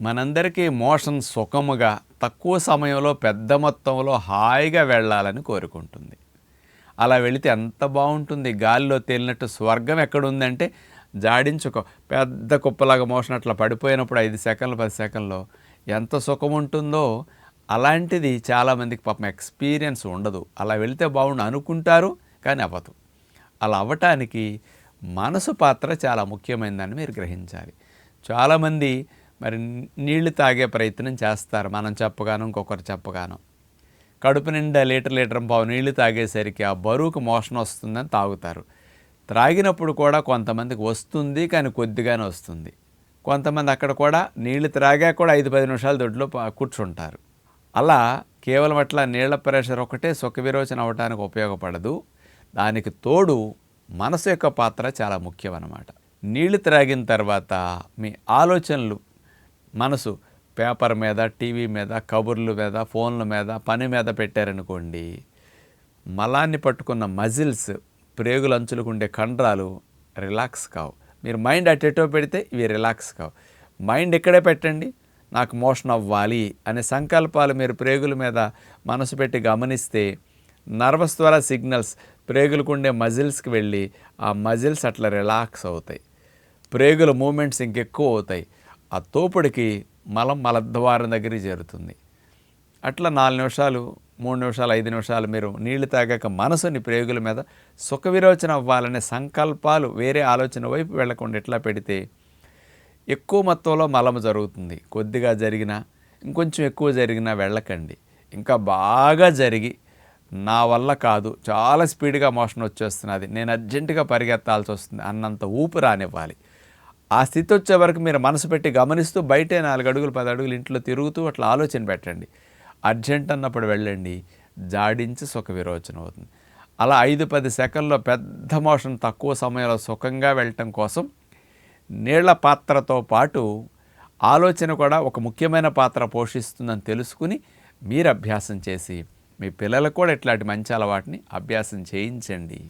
మనందరికీ మోషన్ సుఖముగా తక్కువ సమయంలో పెద్ద మొత్తంలో హాయిగా వెళ్ళాలని కోరుకుంటుంది. అలా వెళితే ఎంత బాగుంటుంది. గాలిలో తేలినట్టు స్వర్గం ఎక్కడుందంటే జాడించుకో పెద్ద కుప్పలాగా మోషన్ అట్లా పడిపోయినప్పుడు 5 సెకండ్లు 10 సెకండ్లో ఎంత సుఖం ఉంటుందో అలాంటిది చాలామందికి పాపం ఎక్స్పీరియన్స్ ఉండదు. అలా వెళితే బాగుండు అనుకుంటారు కానీ అవ్వదు. అలా అవ్వటానికి మనసు పాత్ర చాలా ముఖ్యమైనదని మీరు గ్రహించాలి. చాలామంది మరి నీళ్లు తాగే ప్రయత్నం చేస్తారు. మనం చెప్పగాను ఇంకొకరు చెప్పగాను కడుపు నిండా లీటర్ పావు నీళ్లు తాగేసరికి ఆ బరువుకు మోషన్ వస్తుందని తాగుతారు. త్రాగినప్పుడు కూడా కొంతమందికి వస్తుంది కానీ కొద్దిగానే వస్తుంది. కొంతమంది అక్కడ కూడా నీళ్లు త్రాగా కూడా 5-10 నిమిషాలు దొడ్లో కూర్చుంటారు. అలా కేవలం అట్లా నీళ్ల ప్రెషర్ ఒకటే సుఖ విరోచన అవ్వడానికి ఉపయోగపడదు. దానికి తోడు మనసు యొక్క పాత్ర చాలా ముఖ్యం అన్నమాట. నీళ్లు త్రాగిన తర్వాత మీ ఆలోచనలు మనసు పేపర్ మీద, టీవీ మీద, కబుర్ల మీద, ఫోన్ల మీద, పని మీద పెట్టారనుకోండి, మలాన్ని పట్టుకున్న మజిల్స్, ప్రేగుల అంచులకు ఉండే కండరాలు రిలాక్స్ కావు. మీరు మైండ్ అటెటో పెడితే ఇవి రిలాక్స్ కావు. మైండ్ ఇక్కడే పెట్టండి, నాకు మోషన్ అవ్వాలి అనే సంకల్పాలు మీరు ప్రేగుల మీద మనసు పెట్టి గమనిస్తే నర్వస్ ద్వారా సిగ్నల్స్ ప్రేగులకు ఉండే మజిల్స్కి వెళ్ళి ఆ మజిల్స్ అట్లా రిలాక్స్ అవుతాయి. ప్రేగుల మూమెంట్స్ ఇంకెక్కువ అవుతాయి. ఆ తోపుడికి మలద్వారం దగ్గరికి చేరుతుంది. అట్లా 4 నిమిషాలు 3 నిమిషాలు 5 నిమిషాలు మీరు నీళ్లు తాగాక మనసుని ప్రేగుల మీద సుఖ విరోచన అవ్వాలనే సంకల్పాలు వేరే ఆలోచన వైపు వెళ్లకుండా ఎట్లా పెడితే ఎక్కువ మొత్తంలో మలము జరుగుతుంది. కొద్దిగా జరిగినా ఇంకొంచెం ఎక్కువ జరిగినా వెళ్ళకండి. ఇంకా బాగా జరిగి నా వల్ల కాదు, చాలా స్పీడ్గా మోషన్ వచ్చేస్తున్నది, నేను అర్జెంటుగా పరిగెత్తాల్సి వస్తుంది అన్నంత ఊపు రానివ్వాలి. ఆ స్థితి వచ్చే వరకు మీరు మనసు పెట్టి గమనిస్తూ బయటే 4 అడుగులు 10 అడుగులు ఇంట్లో తిరుగుతూ అట్లా ఆలోచన పెట్టండి. అర్జెంట్ అన్నప్పుడు వెళ్ళండి, జాడించి సుఖ విరోచన అవుతుంది. అలా 5-10 సెకండ్లో పెద్ద మోషన్ తక్కువ సమయంలో సుఖంగా వెళ్ళటం కోసం నీళ్ల పాత్రతో పాటు ఆలోచన కూడా ఒక ముఖ్యమైన పాత్ర పోషిస్తుందని తెలుసుకుని మీరు అభ్యాసం చేసి మీ పిల్లలకు కూడా ఇట్లాంటి మంచి అలవాటుని అభ్యాసం చేయించండి.